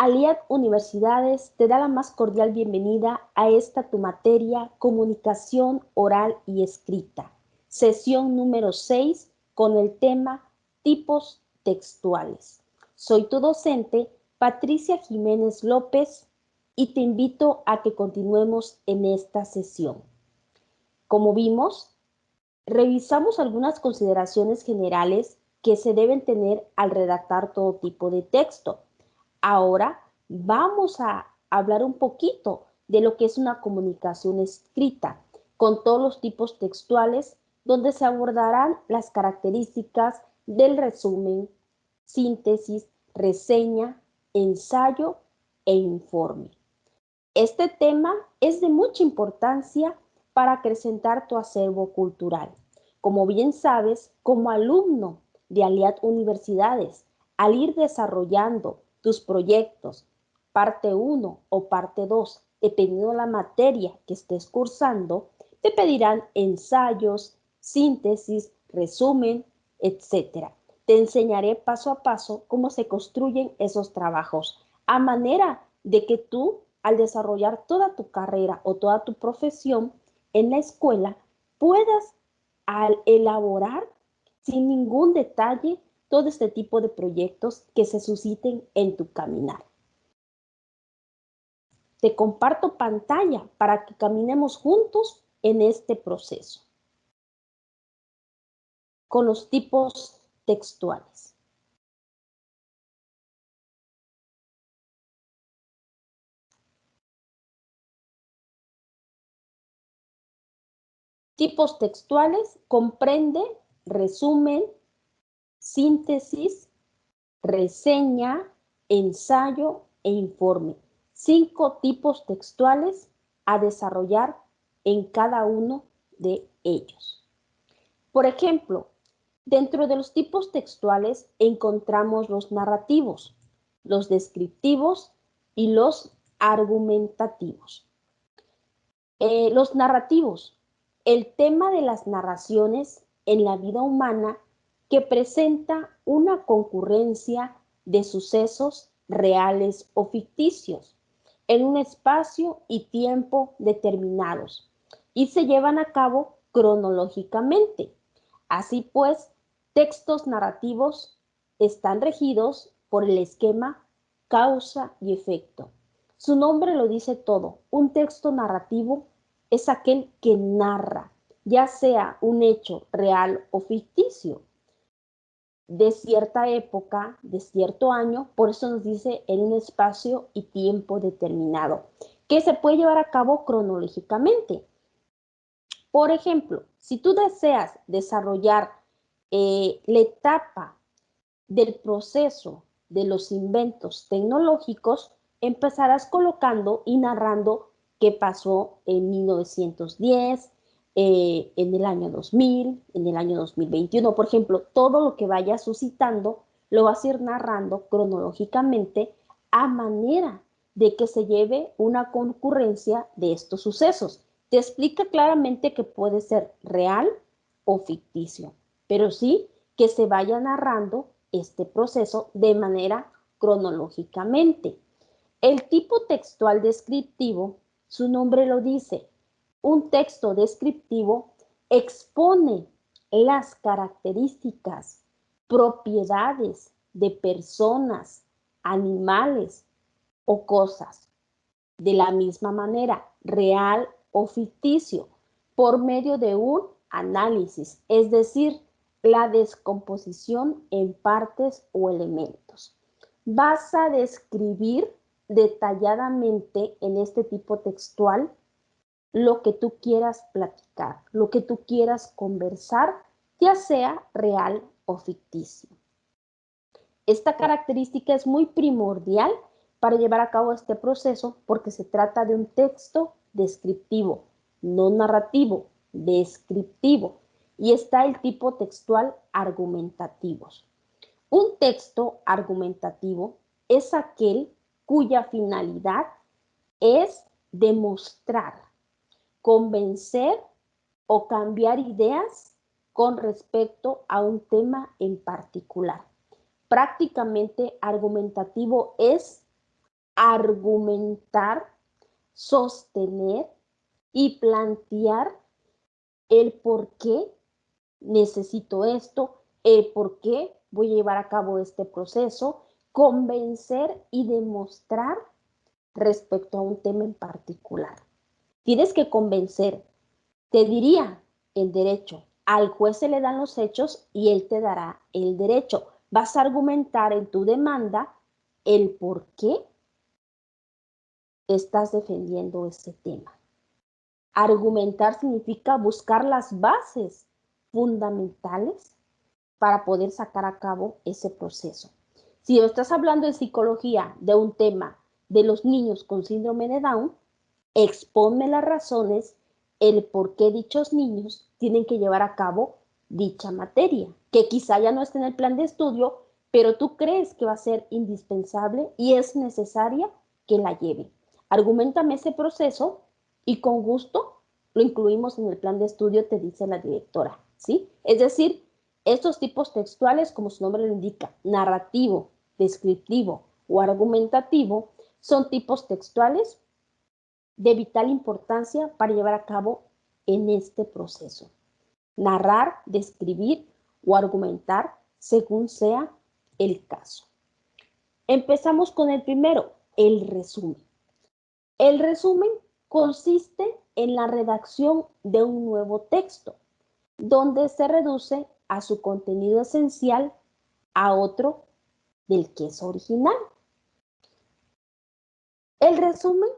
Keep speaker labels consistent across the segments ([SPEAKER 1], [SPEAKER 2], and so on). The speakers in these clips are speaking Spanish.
[SPEAKER 1] Aliad Universidades te da la más cordial bienvenida a esta tu materia, Comunicación Oral y Escrita, sesión número 6 con el tema Tipos Textuales. Soy tu docente, Patricia Jiménez López, y te invito a que continuemos en esta sesión. Como vimos, revisamos algunas consideraciones generales que se deben tener al redactar todo tipo de texto. Ahora vamos a hablar un poquito de lo que es una comunicación escrita, con todos los tipos textuales, donde se abordarán las características del resumen, síntesis, reseña, ensayo e informe. Este tema es de mucha importancia para acrecentar tu acervo cultural. Como bien sabes, como alumno de Aliad Universidades, al ir desarrollando tus proyectos, parte 1 o parte 2, dependiendo de la materia que estés cursando, te pedirán ensayos, síntesis, resumen, etc. Te enseñaré paso a paso cómo se construyen esos trabajos, a manera de que tú, al desarrollar toda tu carrera o toda tu profesión en la escuela, puedas elaborar sin ningún detalle todo este tipo de proyectos que se susciten en tu caminar. Te comparto pantalla para que caminemos juntos en este proceso con los tipos textuales. Tipos textuales comprende resumen, síntesis, reseña, ensayo e informe. 5 tipos textuales a desarrollar en cada uno de ellos. Por ejemplo, dentro de los tipos textuales encontramos los narrativos, los descriptivos y los argumentativos. Los narrativos, el tema de las narraciones en la vida humana que presenta una concurrencia de sucesos reales o ficticios en un espacio y tiempo determinados y se llevan a cabo cronológicamente. Así pues, textos narrativos están regidos por el esquema causa y efecto. Su nombre lo dice todo. Un texto narrativo es aquel que narra, ya sea un hecho real o ficticio, de cierta época, de cierto año, por eso nos dice en un espacio y tiempo determinado, que se puede llevar a cabo cronológicamente. Por ejemplo, si tú deseas desarrollar la etapa del proceso de los inventos tecnológicos, empezarás colocando y narrando qué pasó en 1910, en el año 2000, en el año 2021. Por ejemplo, todo lo que vayas suscitando lo vas a ir narrando cronológicamente a manera de que se lleve una concurrencia de estos sucesos. Te explica claramente que puede ser real o ficticio, pero sí que se vaya narrando este proceso de manera cronológicamente. El tipo textual descriptivo, su nombre lo dice, un texto descriptivo expone las características, propiedades de personas, animales o cosas, de la misma manera, real o ficticio, por medio de un análisis, es decir, la descomposición en partes o elementos. Vas a describir detalladamente en este tipo textual lo que tú quieras platicar, lo que tú quieras conversar, ya sea real o ficticio. Esta característica es muy primordial para llevar a cabo este proceso porque se trata de un texto descriptivo, no narrativo, descriptivo. Y está el tipo textual argumentativos. Un texto argumentativo es aquel cuya finalidad es demostrar, convencer o cambiar ideas con respecto a un tema en particular. Prácticamente argumentativo es argumentar, sostener y plantear el por qué necesito esto, el por qué voy a llevar a cabo este proceso, convencer y demostrar respecto a un tema en particular. Tienes que convencer. Te diría el derecho. Al juez se le dan los hechos y él te dará el derecho. Vas a argumentar en tu demanda el por qué estás defendiendo ese tema. Argumentar significa buscar las bases fundamentales para poder sacar a cabo ese proceso. Si estás hablando en psicología de un tema de los niños con síndrome de Down, exponme las razones, el por qué dichos niños tienen que llevar a cabo dicha materia, que quizá ya no esté en el plan de estudio, pero tú crees que va a ser indispensable y es necesaria que la lleven. Argumentame ese proceso y con gusto lo incluimos en el plan de estudio, te dice la directora, ¿sí? Es decir, estos tipos textuales, como su nombre lo indica, narrativo, descriptivo o argumentativo, son tipos textuales de vital importancia para llevar a cabo en este proceso. Narrar, describir o argumentar según sea el caso. Empezamos con el primero, el resumen. El resumen consiste en la redacción de un nuevo texto, donde se reduce a su contenido esencial a otro del que es original. El resumen,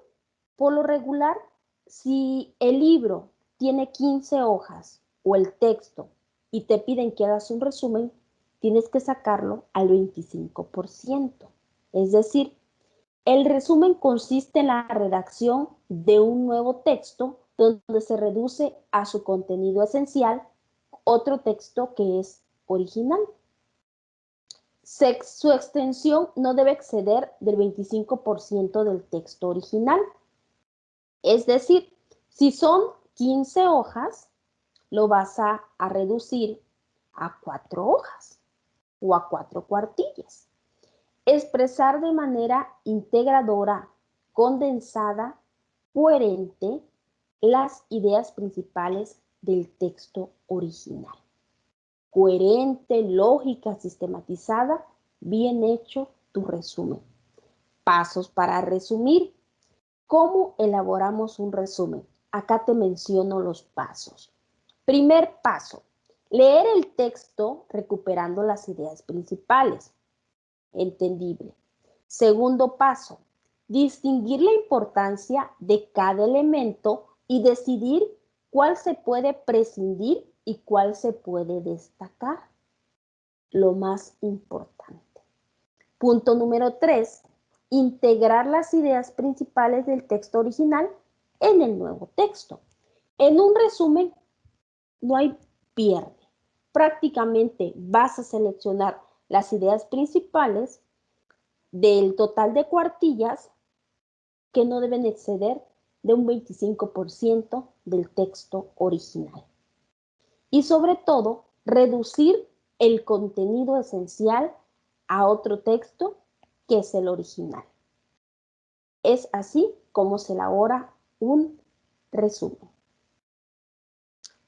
[SPEAKER 1] por lo regular, si el libro tiene 15 hojas o el texto y te piden que hagas un resumen, tienes que sacarlo al 25%. Es decir, el resumen consiste en la redacción de un nuevo texto donde se reduce a su contenido esencial otro texto que es original. Su extensión no debe exceder del 25% del texto original. Es decir, si son 15 hojas, lo vas a reducir a 4 hojas o a 4 cuartillas. Expresar de manera integradora, condensada, coherente, las ideas principales del texto original. Coherente, lógica, sistematizada, bien hecho tu resumen. Pasos para resumir. ¿Cómo elaboramos un resumen? Acá te menciono los pasos. Primer paso, leer el texto recuperando las ideas principales. Entendible. Segundo paso, distinguir la importancia de cada elemento y decidir cuál se puede prescindir y cuál se puede destacar. Lo más importante. Punto número 3, integrar las ideas principales del texto original en el nuevo texto. En un resumen, no hay pierde. Prácticamente vas a seleccionar las ideas principales del total de cuartillas que no deben exceder de un 25% del texto original. Y sobre todo, reducir el contenido esencial a otro texto que es el original. Es así como se elabora un resumen.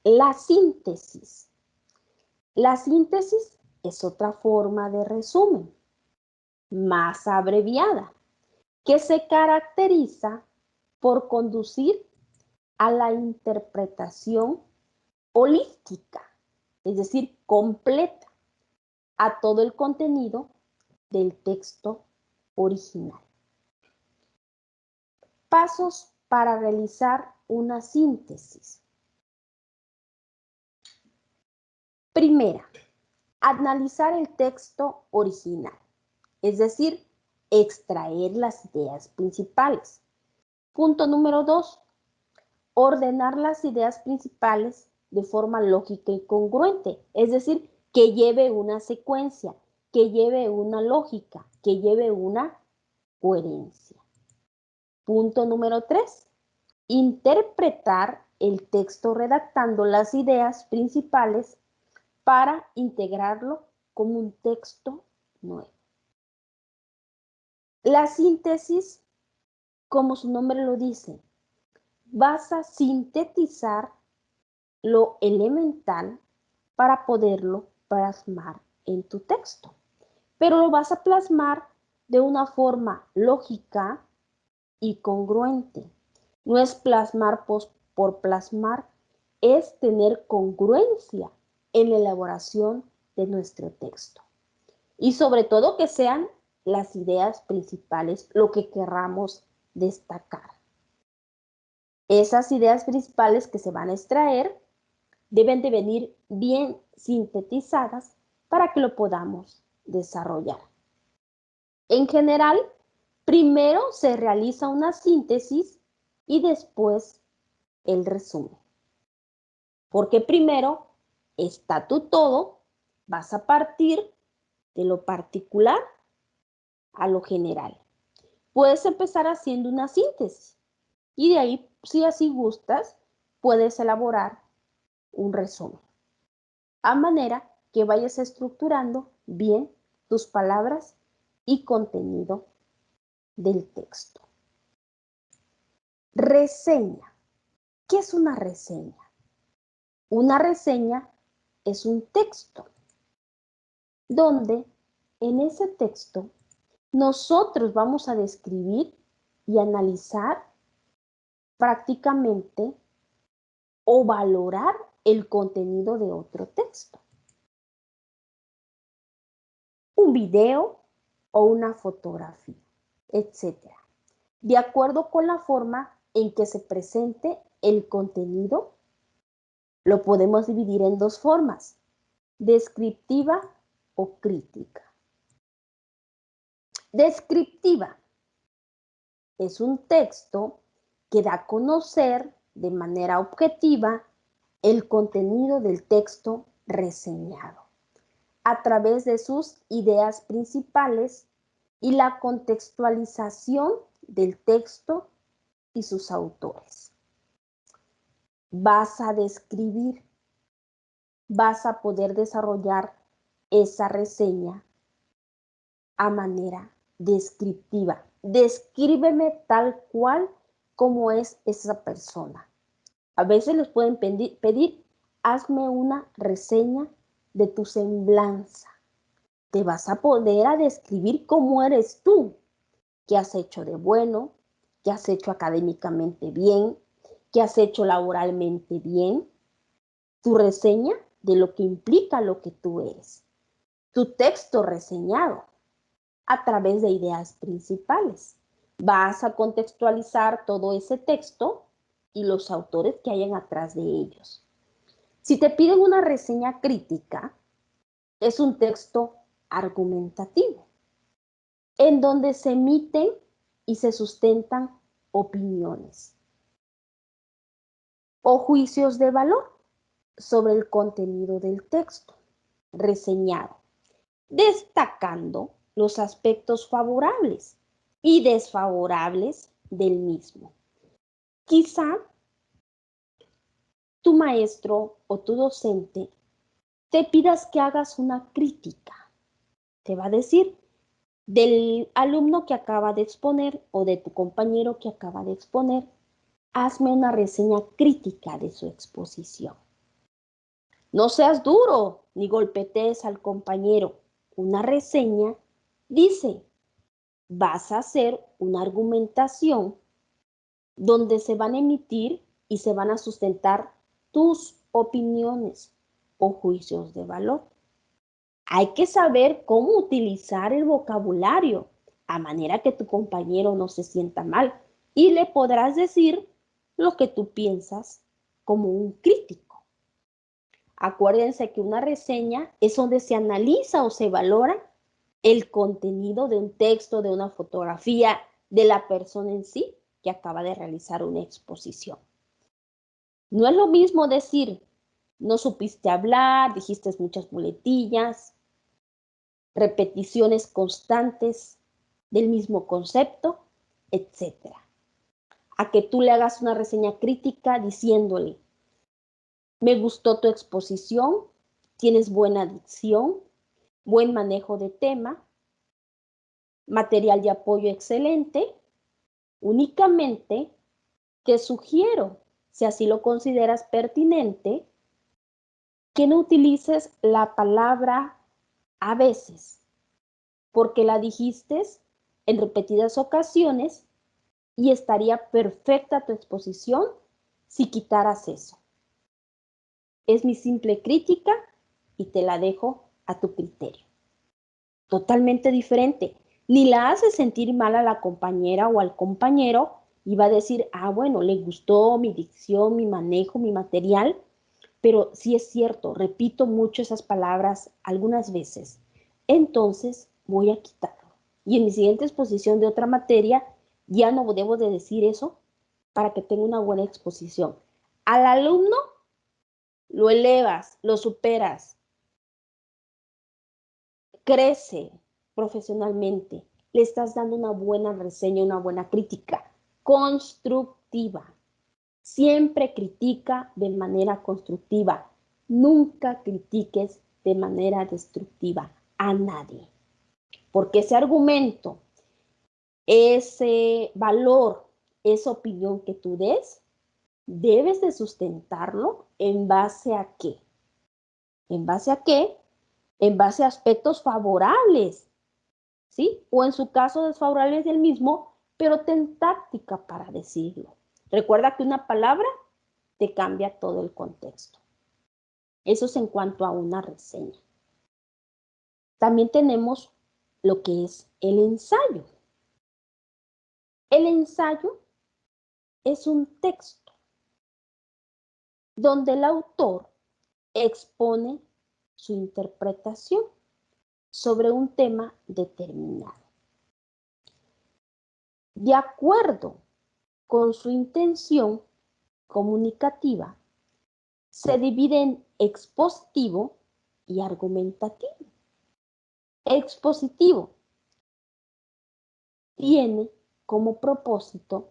[SPEAKER 1] La síntesis. La síntesis es otra forma de resumen, más abreviada, que se caracteriza por conducir a la interpretación holística, es decir, completa, a todo el contenido del texto original. Pasos para realizar una síntesis. Primera, analizar el texto original, es decir, extraer las ideas principales. Punto número 2, ordenar las ideas principales de forma lógica y congruente, es decir, que lleve una secuencia, que lleve una lógica, que lleve una coherencia. Punto número 3, interpretar el texto redactando las ideas principales para integrarlo como un texto nuevo. La síntesis como su nombre lo dice, vas a sintetizar lo elemental para poderlo plasmar en tu texto. Pero lo vas a plasmar de una forma lógica y congruente. No es plasmar por plasmar, es tener congruencia en la elaboración de nuestro texto. Y sobre todo que sean las ideas principales, lo que querramos destacar. Esas ideas principales que se van a extraer deben de venir bien sintetizadas para que lo podamos desarrollar. En general, primero se realiza una síntesis y después el resumen. Porque primero está tu todo, vas a partir de lo particular a lo general. Puedes empezar haciendo una síntesis y de ahí, si así gustas, puedes elaborar un resumen. A manera que vayas estructurando bien tus palabras y contenido del texto. Reseña. ¿Qué es una reseña? Una reseña es un texto donde en ese texto nosotros vamos a describir y analizar prácticamente o valorar el contenido de otro texto. Un video o una fotografía, etc. De acuerdo con la forma en que se presente el contenido, lo podemos dividir en dos formas, descriptiva o crítica. Descriptiva es un texto que da a conocer de manera objetiva el contenido del texto reseñado a través de sus ideas principales y la contextualización del texto y sus autores. Vas a describir, vas a poder desarrollar esa reseña a manera descriptiva. Descríbeme tal cual como es esa persona. A veces les pueden pedir, hazme una reseña de tu semblanza. Te vas a poder a describir cómo eres tú, qué has hecho de bueno, qué has hecho académicamente bien, qué has hecho laboralmente bien. Tu reseña de lo que implica lo que tú eres. Tu texto reseñado a través de ideas principales. Vas a contextualizar todo ese texto y los autores que hayan atrás de ellos. Si te piden una reseña crítica, es un texto argumentativo, en donde se emiten y se sustentan opiniones o juicios de valor sobre el contenido del texto reseñado, destacando los aspectos favorables y desfavorables del mismo. Quizá tu maestro o tu docente te pidas que hagas una crítica. Te va a decir, del alumno que acaba de exponer o de tu compañero que acaba de exponer, hazme una reseña crítica de su exposición. No seas duro ni golpetees al compañero. Una reseña dice, vas a hacer una argumentación donde se van a emitir y se van a sustentar tus opiniones o juicios de valor. Hay que saber cómo utilizar el vocabulario a manera que tu compañero no se sienta mal y le podrás decir lo que tú piensas como un crítico. Acuérdense que una reseña es donde se analiza o se valora el contenido de un texto, de una fotografía, de la persona en sí que acaba de realizar una exposición. No es lo mismo decir, no supiste hablar, dijiste muchas muletillas, repeticiones constantes del mismo concepto, etc. A que tú le hagas una reseña crítica diciéndole, me gustó tu exposición, tienes buena dicción, buen manejo de tema, material de apoyo excelente, Únicamente te sugiero, si así lo consideras pertinente, que no utilices la palabra a veces, porque la dijiste en repetidas ocasiones y estaría perfecta tu exposición si quitaras eso. Es mi simple crítica y te la dejo a tu criterio. Totalmente diferente. Ni la haces sentir mal a la compañera o al compañero y va a decir, ah, bueno, le gustó mi dicción, mi manejo, mi material, pero sí es cierto, repito mucho esas palabras algunas veces. Entonces voy a quitarlo. Y en mi siguiente exposición de otra materia ya no debo de decir eso para que tenga una buena exposición. Al alumno lo elevas, lo superas, crece profesionalmente, le estás dando una buena reseña, una buena crítica constructiva. Siempre critica de manera constructiva. Nunca critiques de manera destructiva a nadie. Porque ese argumento, ese valor, esa opinión que tú des, debes de sustentarlo en base a qué. ¿En base a qué? En base a aspectos favorables, ¿sí? O en su caso desfavorables del mismo, pero ten táctica para decirlo. Recuerda que una palabra te cambia todo el contexto. Eso es en cuanto a una reseña. También tenemos lo que es el ensayo. El ensayo es un texto donde el autor expone su interpretación sobre un tema determinado. De acuerdo con su intención comunicativa, se divide en expositivo y argumentativo. Expositivo tiene como propósito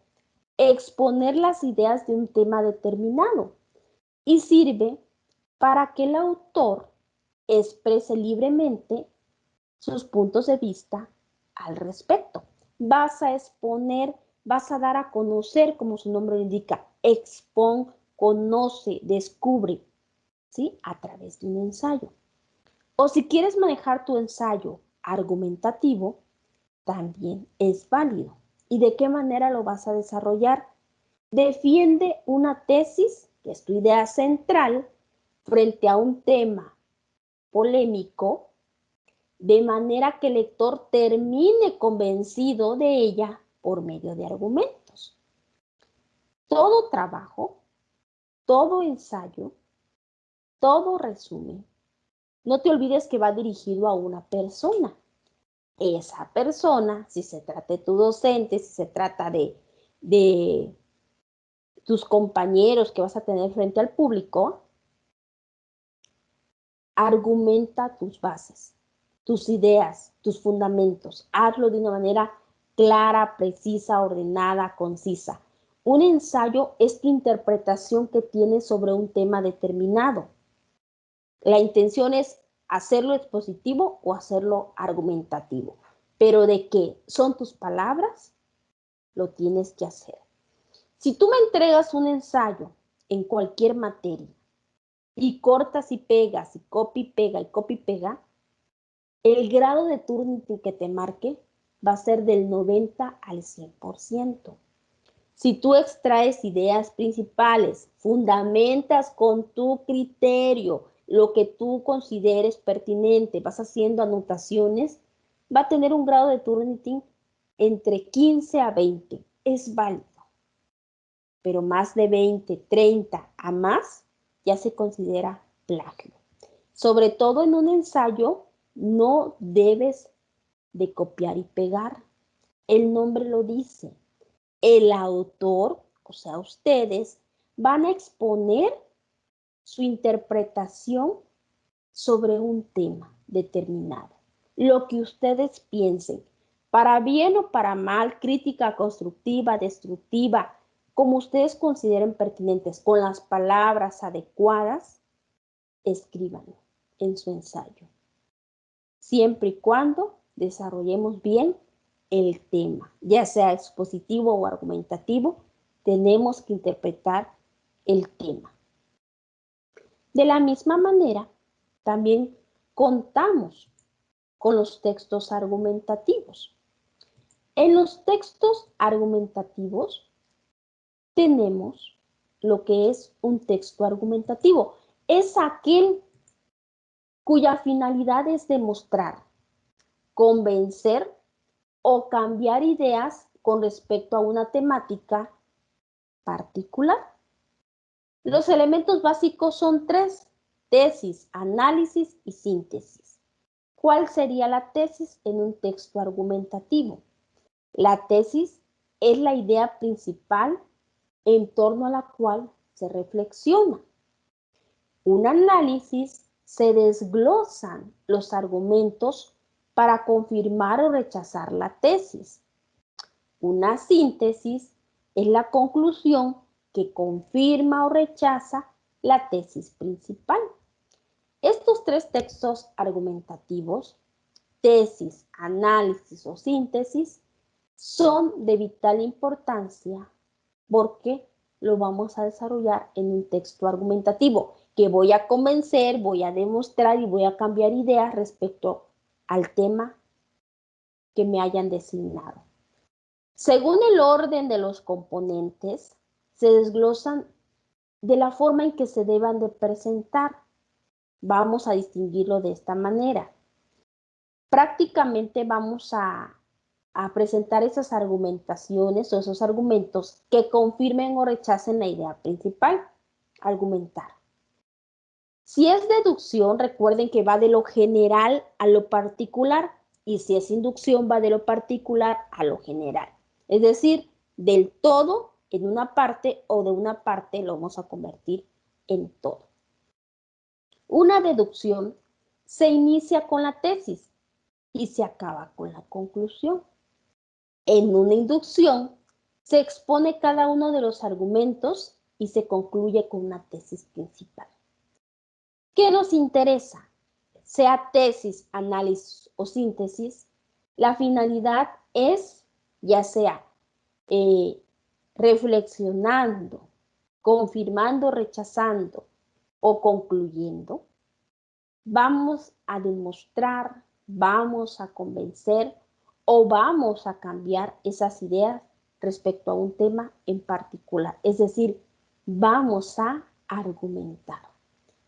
[SPEAKER 1] exponer las ideas de un tema determinado y sirve para que el autor exprese libremente sus puntos de vista al respecto. Vas a exponer, vas a dar a conocer, como su nombre lo indica, expon, conoce, descubre, ¿sí? A través de un ensayo. O si quieres manejar tu ensayo argumentativo, también es válido. ¿Y de qué manera lo vas a desarrollar? Defiende una tesis, que es tu idea central, frente a un tema polémico, de manera que el lector termine convencido de ella por medio de argumentos. Todo trabajo, todo ensayo, todo resumen, no te olvides que va dirigido a una persona. Esa persona, si se trata de tu docente, si se trata de tus compañeros que vas a tener frente al público, argumenta tus bases, tus ideas, tus fundamentos. Hazlo de una manera clara, precisa, ordenada, concisa. Un ensayo es tu interpretación que tienes sobre un tema determinado. La intención es hacerlo expositivo o hacerlo argumentativo. Pero de qué son tus palabras, lo tienes que hacer. Si tú me entregas un ensayo en cualquier materia y cortas y pegas y copy pega, el grado de Turnitin que te marque va a ser del 90 al 100%. Si tú extraes ideas principales, fundamentas con tu criterio lo que tú consideres pertinente, vas haciendo anotaciones, va a tener un grado de Turnitin entre 15 a 20. Es válido. Pero más de 20, 30 a más, ya se considera plagio. Sobre todo en un ensayo, no debes de copiar y pegar. El nombre lo dice. El autor, o sea, ustedes, van a exponer su interpretación sobre un tema determinado. Lo que ustedes piensen, para bien o para mal, crítica constructiva, destructiva, como ustedes consideren pertinentes, con las palabras adecuadas, escríbanlo en su ensayo. Siempre y cuando desarrollemos bien el tema, ya sea expositivo o argumentativo, tenemos que interpretar el tema. De la misma manera, también contamos con los textos argumentativos. En los textos argumentativos tenemos lo que es un texto argumentativo. Es aquel cuya finalidad es demostrar, convencer o cambiar ideas con respecto a una temática particular. Los elementos básicos son tres: tesis, análisis y síntesis. ¿Cuál sería la tesis en un texto argumentativo? La tesis es la idea principal en torno a la cual se reflexiona. Un análisis se desglosan los argumentos para confirmar o rechazar la tesis. Una síntesis es la conclusión que confirma o rechaza la tesis principal. Estos tres textos argumentativos, tesis, análisis o síntesis, son de vital importancia porque lo vamos a desarrollar en un texto argumentativo que voy a convencer, voy a demostrar y voy a cambiar ideas respecto al tema que me hayan designado. Según el orden de los componentes, se desglosan de la forma en que se deban de presentar. Vamos a distinguirlo de esta manera. Prácticamente vamos a presentar esas argumentaciones o esos argumentos que confirmen o rechacen la idea principal. Argumentar. Si es deducción, recuerden que va de lo general a lo particular, y si es inducción, va de lo particular a lo general. Es decir, del todo en una parte o de una parte lo vamos a convertir en todo. Una deducción se inicia con la tesis y se acaba con la conclusión. En una inducción se expone cada uno de los argumentos y se concluye con una tesis principal. ¿Qué nos interesa? Sea tesis, análisis o síntesis, la finalidad es, ya sea reflexionando, confirmando, rechazando o concluyendo, vamos a demostrar, vamos a convencer o vamos a cambiar esas ideas respecto a un tema en particular. Es decir, vamos a argumentar.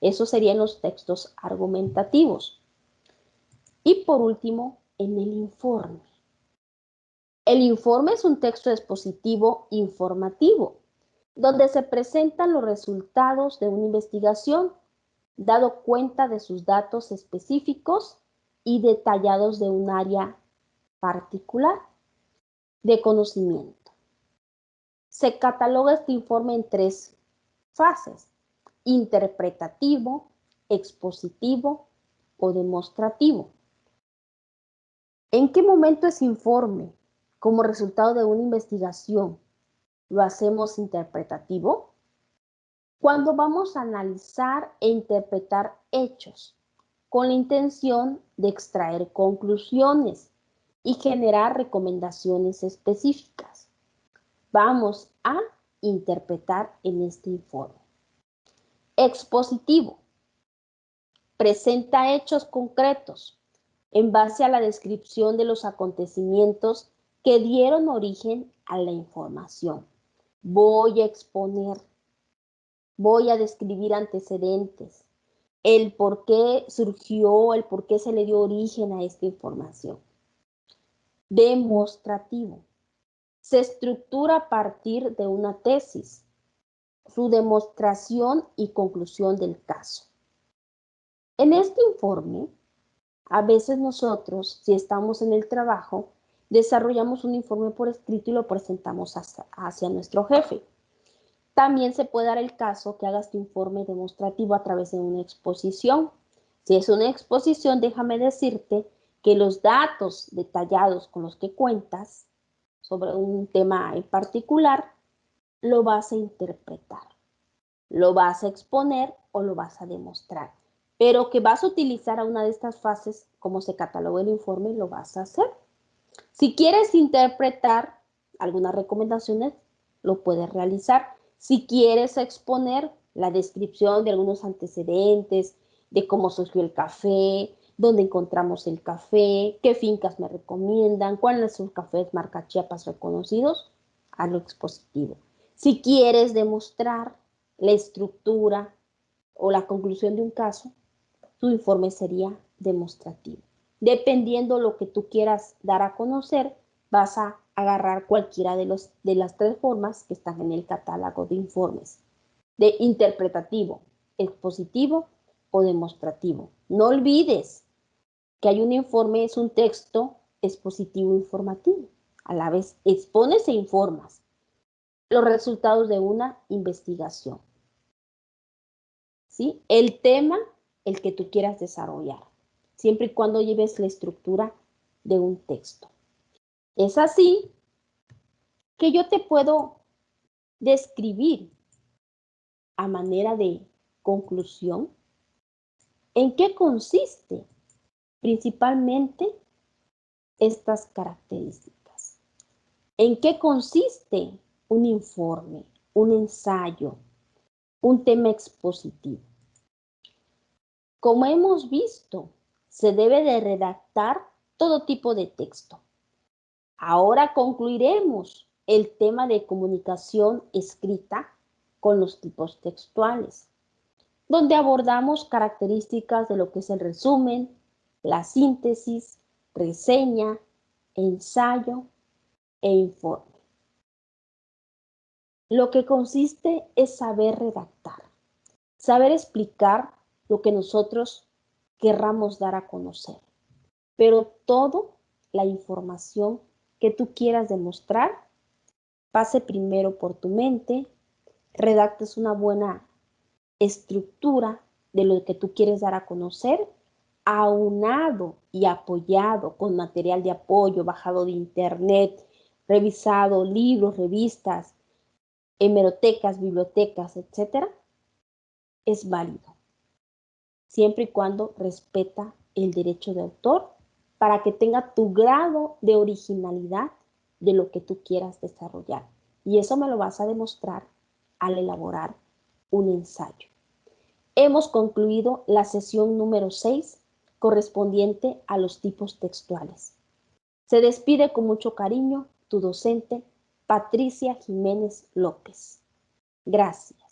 [SPEAKER 1] Eso serían los textos argumentativos. Y por último, en el informe. El informe es un texto expositivo informativo, donde se presentan los resultados de una investigación, dado cuenta de sus datos específicos y detallados de un área particular de conocimiento. Se cataloga este informe en tres fases: interpretativo, expositivo o demostrativo. ¿En qué momento es informe? Como resultado de una investigación, ¿lo hacemos interpretativo? Cuando vamos a analizar e interpretar hechos con la intención de extraer conclusiones y generar recomendaciones específicas, vamos a interpretar en este informe. Expositivo. Presenta hechos concretos en base a la descripción de los acontecimientos que dieron origen a la información. Voy a exponer, voy a describir antecedentes, el por qué surgió, el por qué se le dio origen a esta información. Demostrativo. Se estructura a partir de una tesis, su demostración y conclusión del caso. En este informe, a veces nosotros, si estamos en el trabajo, desarrollamos un informe por escrito y lo presentamos hacia nuestro jefe. También se puede dar el caso que hagas tu informe demostrativo a través de una exposición. Si es una exposición, déjame decirte que los datos detallados con los que cuentas sobre un tema en particular, lo vas a interpretar, lo vas a exponer o lo vas a demostrar. Pero que vas a utilizar a una de estas fases, como se catalogó el informe, lo vas a hacer. Si quieres interpretar algunas recomendaciones, lo puedes realizar. Si quieres exponer la descripción de algunos antecedentes, de cómo surgió el café, dónde encontramos el café, qué fincas me recomiendan, cuáles son los cafés marca Chiapas reconocidos, hazlo expositivo. Si quieres demostrar la estructura o la conclusión de un caso, tu informe sería demostrativo. Dependiendo lo que tú quieras dar a conocer, vas a agarrar cualquiera de las tres formas que están en el catálogo de informes, de interpretativo, expositivo o demostrativo. No olvides que hay un informe, es un texto expositivo informativo. A la vez expones e informas los resultados de una investigación. ¿Sí? El tema, el que tú quieras desarrollar, siempre y cuando lleves la estructura de un texto. Es así que yo te puedo describir a manera de conclusión en qué consiste principalmente estas características. ¿En qué consiste un informe, un ensayo, un tema expositivo? Como hemos visto, se debe de redactar todo tipo de texto. Ahora concluiremos el tema de comunicación escrita con los tipos textuales, donde abordamos características de lo que es el resumen, la síntesis, reseña, ensayo e informe. Lo que consiste es saber redactar, saber explicar lo que nosotros querramos dar a conocer, pero todo la información que tú quieras demostrar pase primero por tu mente, redactes una buena estructura de lo que tú quieres dar a conocer, aunado y apoyado con material de apoyo bajado de internet, revisado, libros, revistas, hemerotecas, bibliotecas, etcétera, es válido, siempre y cuando respeta el derecho de autor para que tenga tu grado de originalidad de lo que tú quieras desarrollar. Y eso me lo vas a demostrar al elaborar un ensayo. Hemos concluido la sesión número 6 correspondiente a los tipos textuales. Se despide con mucho cariño tu docente Patricia Jiménez López. Gracias.